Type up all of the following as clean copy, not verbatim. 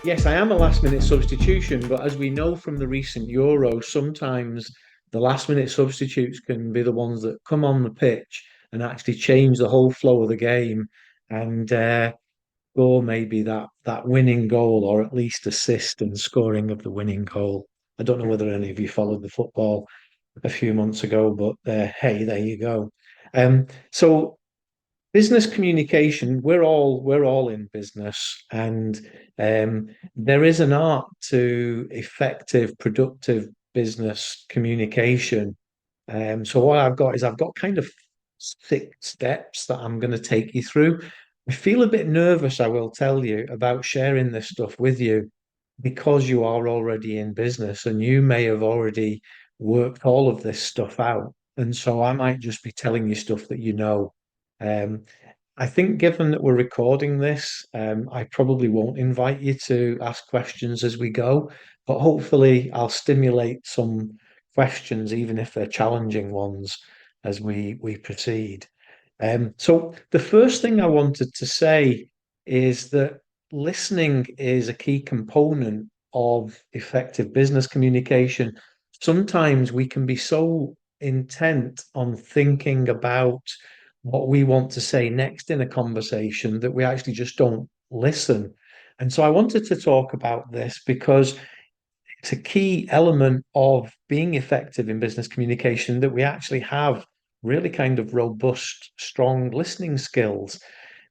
Yes, I am a last minute substitution, but as we know from the recent Euro, sometimes the last minute substitutes can be the ones that come on the pitch and actually change the whole flow of the game and score maybe that winning goal or at least assist in scoring of the winning goal. I don't know whether any of you followed the football a few months ago, but hey, there you go. So business communication, we're all in business, and there is an art to effective, productive business communication. So what I've got kind of 6 steps that I'm going to take you through. I feel a bit nervous, I will tell you, about sharing this stuff with you because you are already in business and you may have already worked all of this stuff out. And so I might just be telling you stuff that you know. Um, I think given that we're recording this, I probably won't invite you to ask questions as we go, but hopefully I'll stimulate some questions, even if they're challenging ones, as we proceed. So the first thing I wanted to say is that listening is a key component of effective business communication. Sometimes we can be so intent on thinking about what we want to say next in a conversation that we actually just don't listen. And so I wanted to talk about this because it's a key element of being effective in business communication that we actually have really kind of robust, strong listening skills.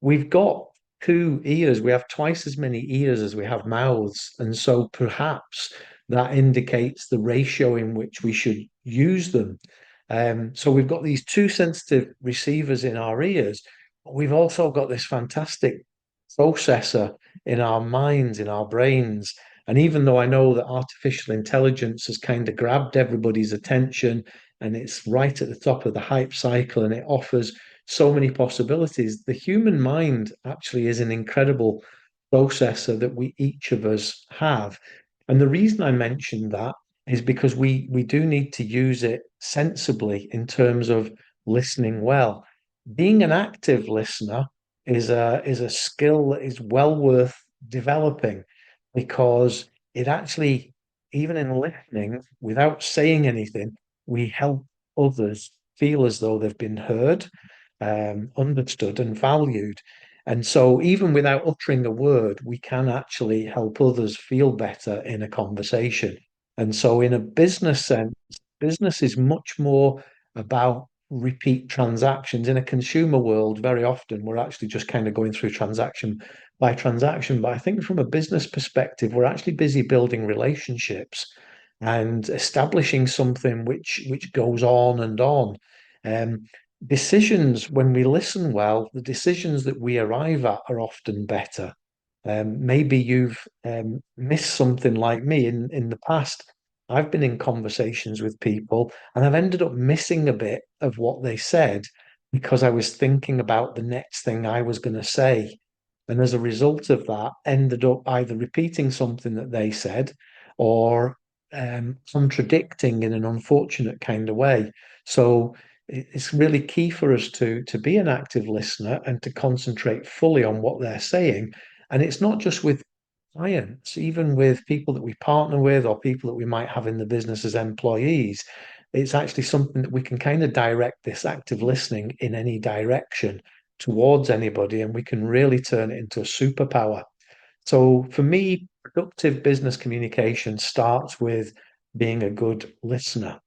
We've got 2 ears, we have twice as many ears as we have mouths. And so perhaps that indicates the ratio in which we should use them. So we've got these two sensitive receivers in our ears, but we've also got this fantastic processor in our minds, in our brains. And even though I know that artificial intelligence has kind of grabbed everybody's attention and it's right at the top of the hype cycle and it offers so many possibilities, the human mind actually is an incredible processor that we each of us have. And the reason I mentioned that is because we do need to use it sensibly in terms of listening well. Being an active listener is a skill that is well worth developing because it actually, even in listening, without saying anything, we help others feel as though they've been heard, understood, and valued. And so, even without uttering a word, we can actually help others feel better in a conversation. And so, in a business sense, business is much more about repeat transactions. In a consumer world, very often we're actually just kind of going through transaction by transaction. But I think from a business perspective, we're actually busy building relationships and establishing something which goes on and on. Um, Decisions, when we listen well, the decisions that we arrive at are often better. Maybe you've missed something like me in the past. I've been in conversations with people and I've ended up missing a bit of what they said because I was thinking about the next thing I was going to say. And as a result of that, ended up either repeating something that they said or contradicting in an unfortunate kind of way. So it's really key for us to be an active listener and to concentrate fully on what they're saying. And it's not just with clients, even with people that we partner with or people that we might have in the business as employees. It's actually something that we can kind of direct this active listening in any direction towards anybody, and we can really turn it into a superpower. So for me, productive business communication starts with being a good listener.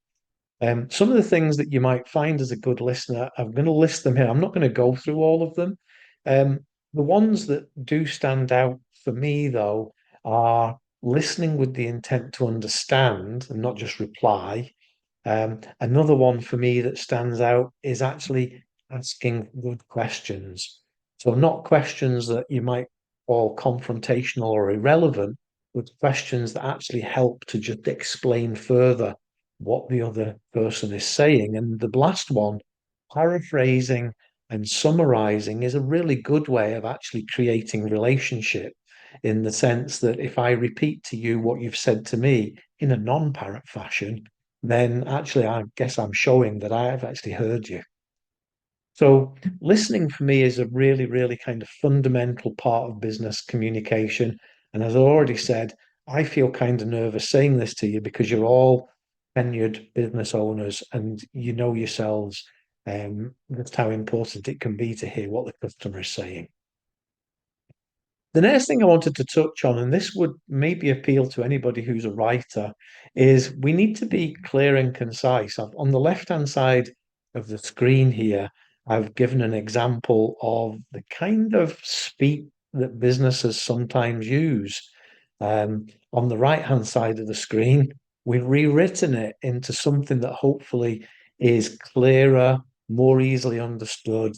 Some of the things that you might find as a good listener, I'm going to list them here. I'm not going to go through all of them. Um, the ones that do stand out for me, though, are listening with the intent to understand and not just reply. Another one for me that stands out is actually asking good questions. So, not questions that you might call confrontational or irrelevant, but questions that actually help to just explain further what the other person is saying. And the last one, paraphrasing and summarizing, is a really good way of actually creating relationship in the sense that if I repeat to you what you've said to me in a non-parrot fashion, then actually I guess I'm showing that I have actually heard you. So listening for me is a really, really kind of fundamental part of business communication. And as I already said, I feel kind of nervous saying this to you because you're all tenured business owners and you know yourselves just how important it can be to hear what the customer is saying. The next thing I wanted to touch on, and this would maybe appeal to anybody who's a writer, is we need to be clear and concise. On the left-hand side of the screen here, I've given an example of the kind of speak that businesses sometimes use. On the right-hand side of the screen, we've rewritten it into something that hopefully is clearer, more easily understood,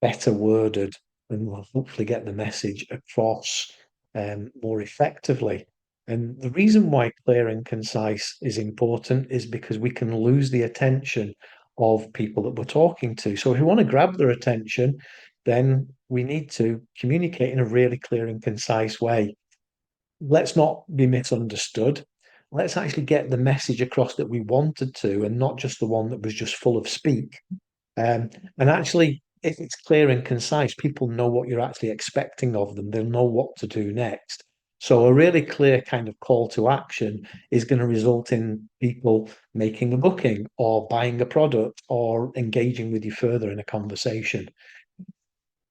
better worded, and will hopefully get the message across more effectively. And the reason why clear and concise is important is because we can lose the attention of people that we're talking to. So if we want to grab their attention, then we need to communicate in a really clear and concise way. Let's not be misunderstood. Let's actually get the message across that we wanted to, and not just the one that was just full of speak. Um, and actually, if it's clear and concise, people know what you're actually expecting of them. They'll know what to do next. So a really clear kind of call to action is going to result in people making a booking or buying a product or engaging with you further in a conversation.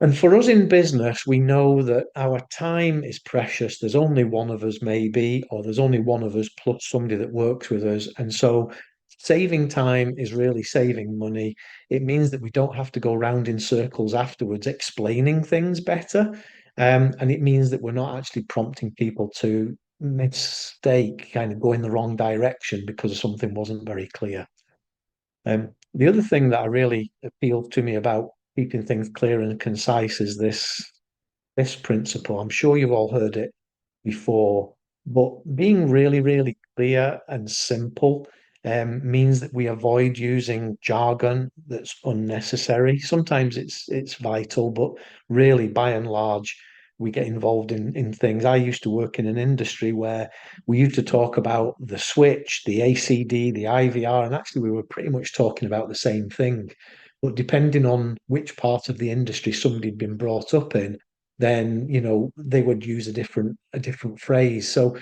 And for us in business, we know that our time is precious. There's only one of us, maybe, or there's only one of us plus somebody that works with us. And so saving time is really saving money. It means that we don't have to go round in circles afterwards explaining things better. And it means that we're not actually prompting people to mistake, kind of go in the wrong direction because something wasn't very clear. The other thing that I really appealed to me about keeping things clear and concise is this principle. I'm sure you've all heard it before, but being really, really clear and simple means that we avoid using jargon that's unnecessary. Sometimes it's vital, but really, by and large, we get involved in things. I used to work in an industry where we used to talk about the switch, the ACD, the IVR, and actually we were pretty much talking about the same thing. But depending on which part of the industry somebody had been brought up in, then they would use a different phrase. So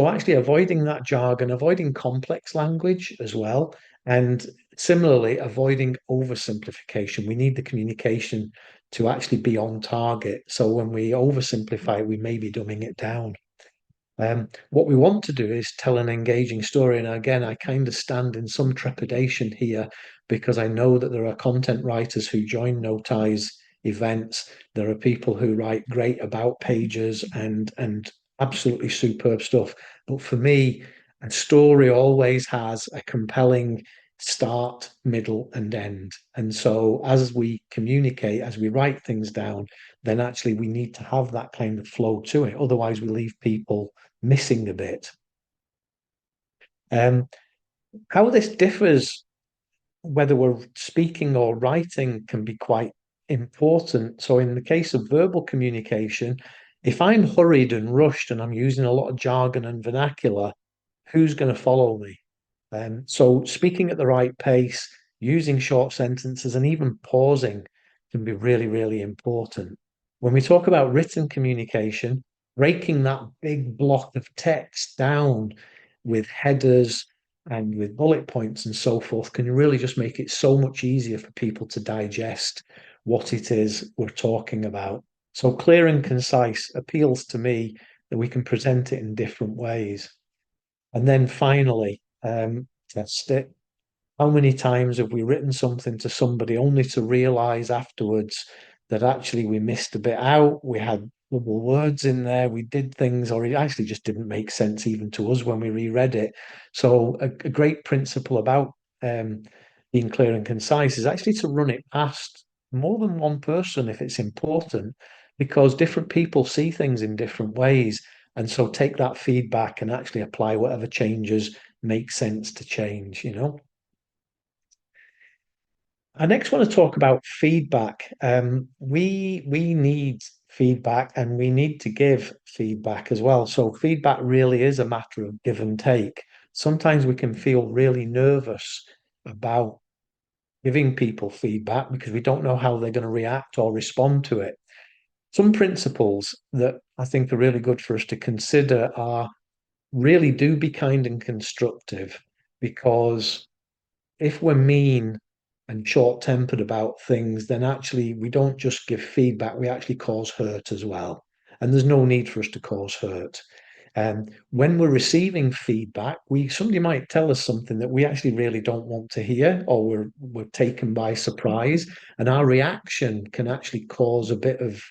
actually avoiding that jargon, avoiding complex language as well, and similarly avoiding oversimplification. We need the communication to actually be on target. So when we oversimplify, we may be dumbing it down. What we want to do is tell an engaging story. And again, I kind of stand in some trepidation here because I know that there are content writers who join Notize events. There are people who write great about pages and absolutely superb stuff. But for me, a story always has a compelling start, middle, and end. And so as we communicate, as we write things down, then actually we need to have that kind of flow to it. Otherwise, we leave people missing a bit. Um, how this differs, whether we're speaking or writing, can be quite important. So, in the case of verbal communication, if I'm hurried and rushed and I'm using a lot of jargon and vernacular, who's going to follow me? So, speaking at the right pace, using short sentences, and even pausing can be really, really important. When we talk about written communication, breaking that big block of text down with headers and with bullet points and so forth can really just make it so much easier for people to digest what it is we're talking about. So, clear and concise appeals to me that we can present it in different ways. And then finally, test it. How many times have we written something to somebody only to realize afterwards that actually we missed a bit out? We had double words in there. We did things, or it actually just didn't make sense even to us when we reread it. So, a great principle about um, being clear and concise is actually to run it past more than one person if it's important, because different people see things in different ways. And so, take that feedback and actually apply whatever changes make sense to change. I next want to talk about feedback. We need feedback and we need to give feedback as well. So feedback really is a matter of give and take. Sometimes we can feel really nervous about giving people feedback because we don't know how they're going to react or respond to it. Some principles that I think are really good for us to consider are really do be kind and constructive, because if we're mean and short-tempered about things, then actually we don't just give feedback, we actually cause hurt as well. And there's no need for us to cause hurt. When we're receiving feedback, we somebody might tell us something that we actually really don't want to hear, or we're taken by surprise, and our reaction can actually cause a bit of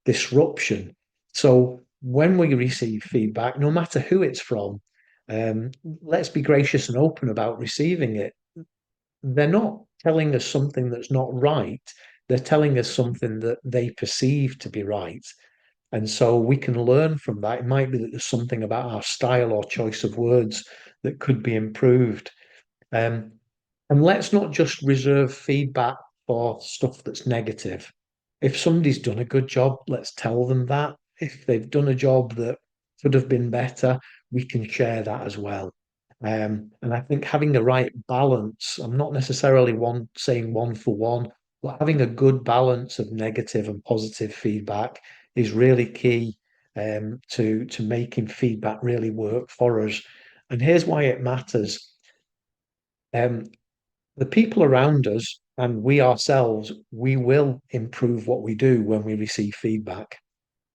disruption. So when we receive feedback, no matter who it's from, um, let's be gracious and open about receiving it. They're not telling us something that's not right. They're telling us something that they perceive to be right. And so we can learn from that. It might be that there's something about our style or choice of words that could be improved. Um, and let's not just reserve feedback for stuff that's negative. If somebody's done a good job, let's tell them that. If they've done a job that could have been better, we can share that as well. And I think having the right balance, I'm not necessarily one saying one for one, but having a good balance of negative and positive feedback is really key to making feedback really work for us. And here's why it matters. Um, the people around us and we ourselves, we will improve what we do when we receive feedback.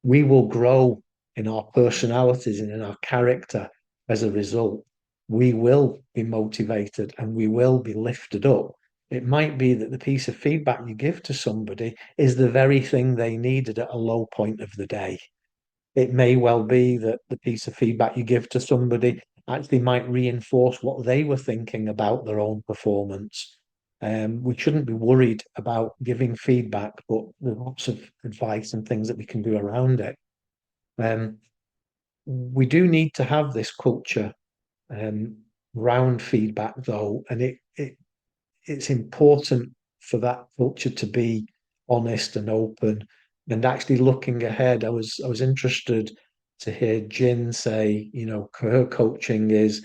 We will grow in our personalities and in our character as a result. We will be motivated and we will be lifted up. It might be that the piece of feedback you give to somebody is the very thing they needed at a low point of the day. It may well be that the piece of feedback you give to somebody actually might reinforce what they were thinking about their own performance. We shouldn't be worried about giving feedback, but there's lots of advice and things that we can do around it. Um, we do need to have this culture um, round feedback, though, and it's important for that culture to be honest and open and actually looking ahead. I was interested to hear Jin say, her coaching is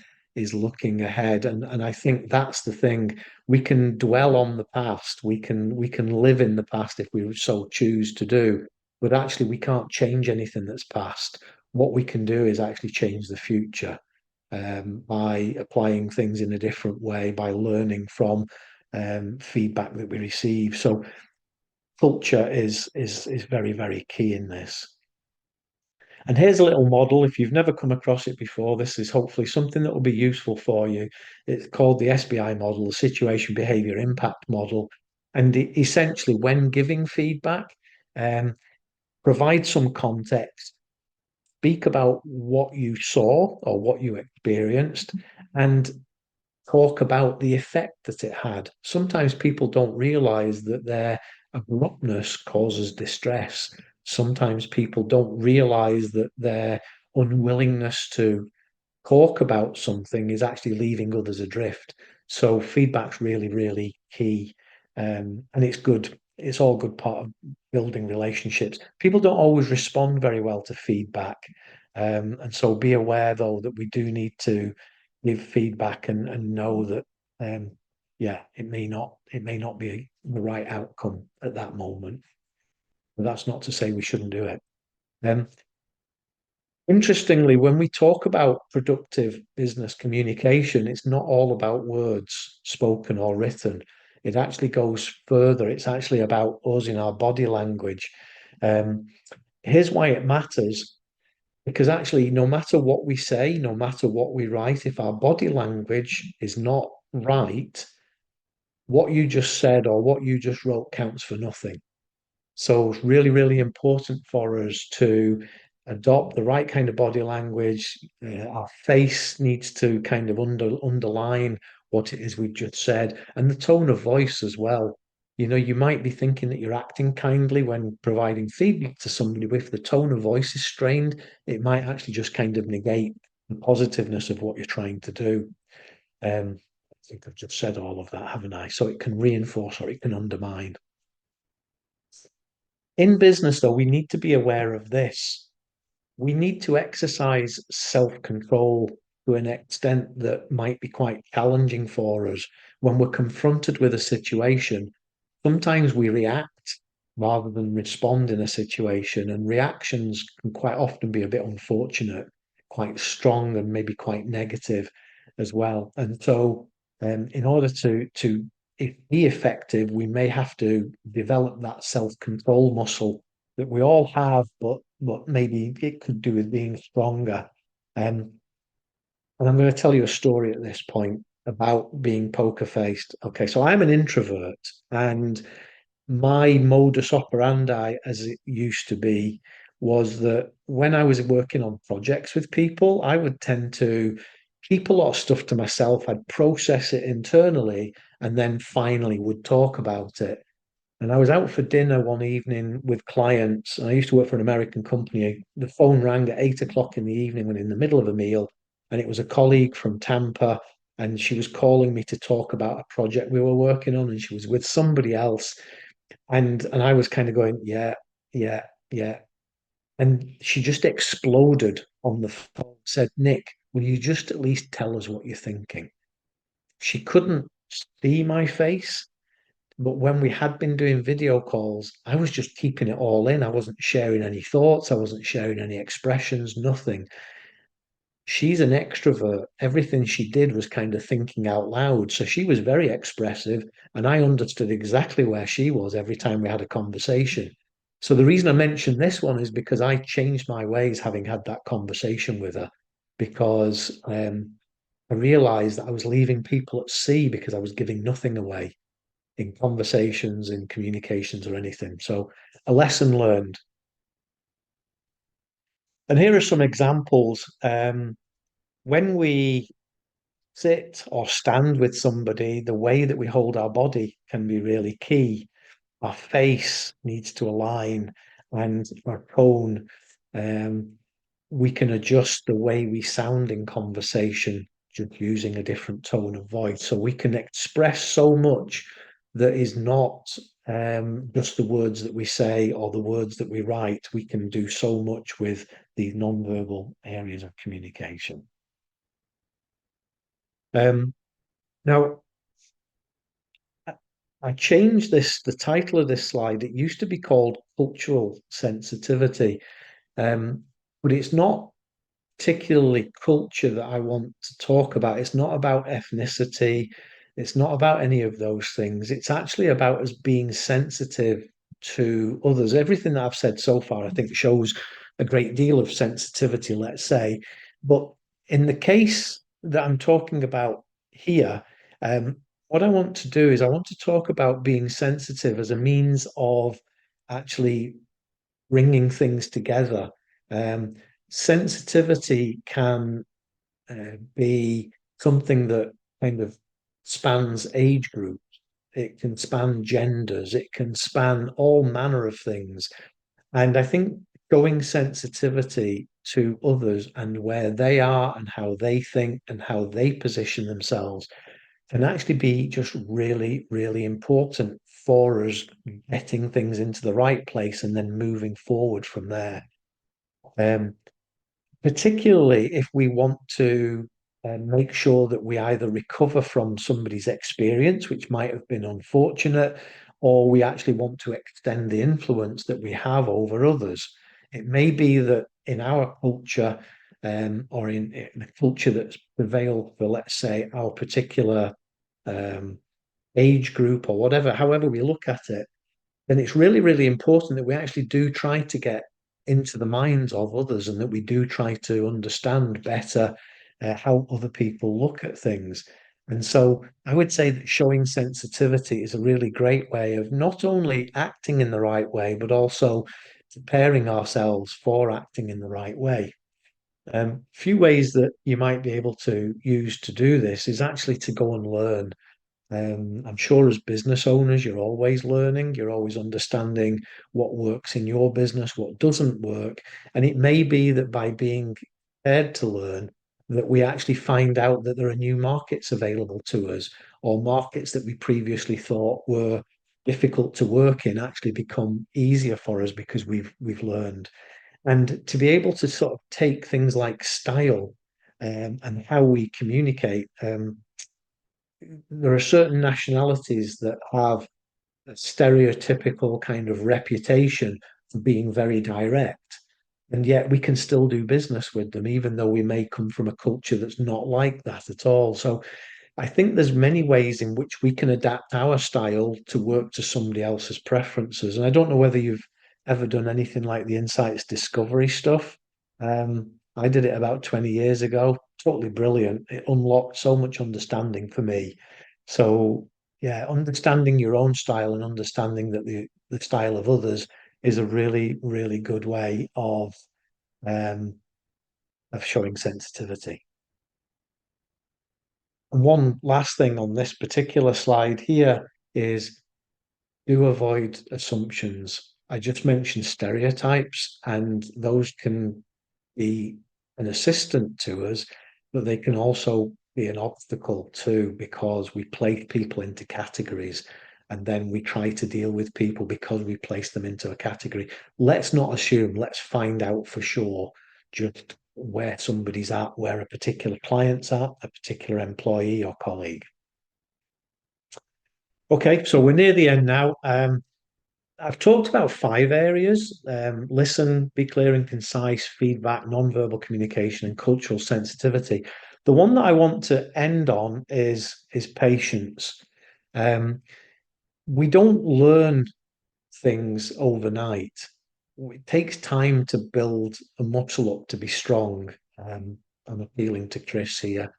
looking ahead. And I think that's the thing. We can dwell on the past. We can live in the past if we so choose to do, but actually we can't change anything that's past. What we can do is actually change the future by applying things in a different way, by learning from feedback that we receive. So culture is very, very key in this. And here's a little model. If you've never come across it before, this is hopefully something that will be useful for you. It's called the SBI model, the Situation Behavior Impact Model. And essentially, when giving feedback, um, provide some context, speak about what you saw or what you experienced, and talk about the effect that it had. Sometimes people don't realize that their abruptness causes distress. Sometimes people don't realize that their unwillingness to talk about something is actually leaving others adrift. So feedback's really, really key. And it's good. It's all good part of building relationships. People don't always respond very well to feedback. And so be aware though that we do need to give feedback and know that yeah, it may not be the right outcome at that moment. But that's not to say we shouldn't do it. Um, Interestingly, when we talk about productive business communication, it's not all about words spoken or written. It actually goes further. It's actually about us in our body language. Um, Here's why it matters. Because actually, no matter what we say, no matter what we write, if our body language is not right, what you just said or what you just wrote counts for nothing. So it's really, really important for us to adopt the right kind of body language. Our face needs to kind of underline what it is we've just said, and the tone of voice as well. You might be thinking that you're acting kindly when providing feedback to somebody, but if the tone of voice is strained, it might actually just kind of negate the positiveness of what you're trying to do. I think I've just said all of that, haven't I? So it can reinforce or it can undermine. In business, though, we need to be aware of this. We need to exercise self-control to an extent that might be quite challenging for us when we're confronted with a situation. Sometimes we react, rather than respond in a situation. And reactions can quite often be a bit unfortunate, quite strong, and maybe quite negative as well. And so, in order to be effective, we may have to develop that self-control muscle that we all have, but maybe it could do with being stronger. Um, and I'm going to tell you a story at this point about being poker faced. Okay, so I'm an introvert, and my modus operandi, as it used to be, was that when I was working on projects with people, I would tend to keep a lot of stuff to myself. I'd process it internally and then finally would talk about it. And I was out for dinner one evening with clients. And I used to work for an American company. The phone rang at 8 o'clock in the evening when in the middle of a meal. And it was a colleague from Tampa. And she was calling me to talk about a project we were working on. And she was with somebody else. And I was kind of going, yeah, yeah, yeah. And she just exploded on the phone, said, Nick, will you just at least tell us what you're thinking? She couldn't see my face, but when we had been doing video calls, I was just keeping it all in. I wasn't sharing any thoughts, I wasn't sharing any expressions, nothing. She's an extrovert. Everything she did was kind of thinking out loud. So she was very expressive, and I understood exactly where she was every time we had a conversation. So the reason I mentioned this one is because I changed my ways having had that conversation with her, because I realized that I was leaving people at sea because I was giving nothing away in conversations, in communications, or anything. So a lesson learned. And here are some examples. When we sit or stand with somebody, the way that we hold our body can be really key. Our face needs to align and our tone. Um, we can adjust the way we sound in conversation just using a different tone of voice. So we can express so much that is not just the words that we say or the words that we write. We can do so much with these non-verbal areas of communication. Um, Now, I changed the title of this slide. It used to be called cultural sensitivity, um, but it's not particularly culture that I want to talk about. It's not about ethnicity. It's not about any of those things. It's actually about us being sensitive to others. Everything that I've said so far, I think, shows a great deal of sensitivity, let's say. But in the case that I'm talking about here, what I want to do is I want to talk about being sensitive as a means of actually bringing things together. Um, Sensitivity can be something that kind of spans age groups. It can span genders. It can span all manner of things. And I think showing sensitivity to others and where they are and how they think and how they position themselves can actually be just really, really important for us getting things into the right place and then moving forward from there. Um, Particularly if we want to make sure that we either recover from somebody's experience, which might have been unfortunate, or we actually want to extend the influence that we have over others. It may be that in our culture, or in the culture that's prevailed for, let's say, our particular um, age group or whatever, however we look at it, then it's really, really important that we actually do try to get into the minds of others and that we do try to understand better how other people look at things. And so I would say that showing sensitivity is a really great way of not only acting in the right way, but also preparing ourselves for acting in the right way. Few ways that you might be able to use to do this is actually to go and learn. I'm sure as business owners, you're always learning, you're always understanding what works in your business, what doesn't work. And it may be that by being prepared to learn, that we actually find out that there are new markets available to us, or markets that we previously thought were difficult to work in actually become easier for us because we've learned. And to be able to sort of take things like style and how we communicate. There are certain nationalities that have a stereotypical kind of reputation for being very direct. And yet we can still do business with them, even though we may come from a culture that's not like that at all. So I think there's many ways in which we can adapt our style to work to somebody else's preferences. And I don't know whether you've ever done anything like the insights discovery stuff. I did it about 20 years ago. Totally brilliant. It unlocked so much understanding for me. So yeah, understanding your own style and understanding that the style of others is a really, really good way um, of showing sensitivity. And one last thing on this particular slide here is do avoid assumptions. I just mentioned stereotypes, and those can be an assistant to us, but they can also be an obstacle too, because we place people into categories and then we try to deal with people because we place them into a category. Let's not assume, let's find out for sure just where somebody's at, where a particular client's at, a particular employee or colleague. Okay, so we're near the end now. I've talked about five areas: listen, be clear and concise, feedback, non-verbal communication, and cultural sensitivity. The one that I want to end on is patience. Um, we don't learn things overnight. It takes time to build a muscle up to be strong. I'm appealing to Chris here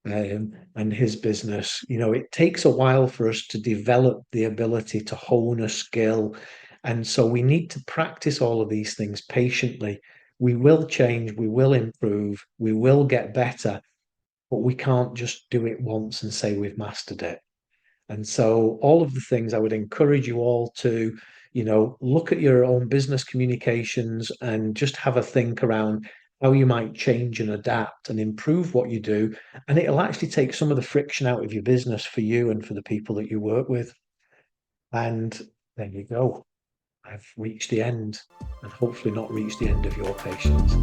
and his business. You know, it takes a while for us to develop the ability to hone a skill. And so we need to practice all of these things patiently. We will change, we will improve, we will get better, but we can't just do it once and say we've mastered it. And so all of the things I would encourage you all to, look at your own business communications and just have a think around how you might change and adapt and improve what you do. And it'll actually take some of the friction out of your business for you and for the people that you work with. And there you go. I've reached the end and hopefully not reached the end of your patience.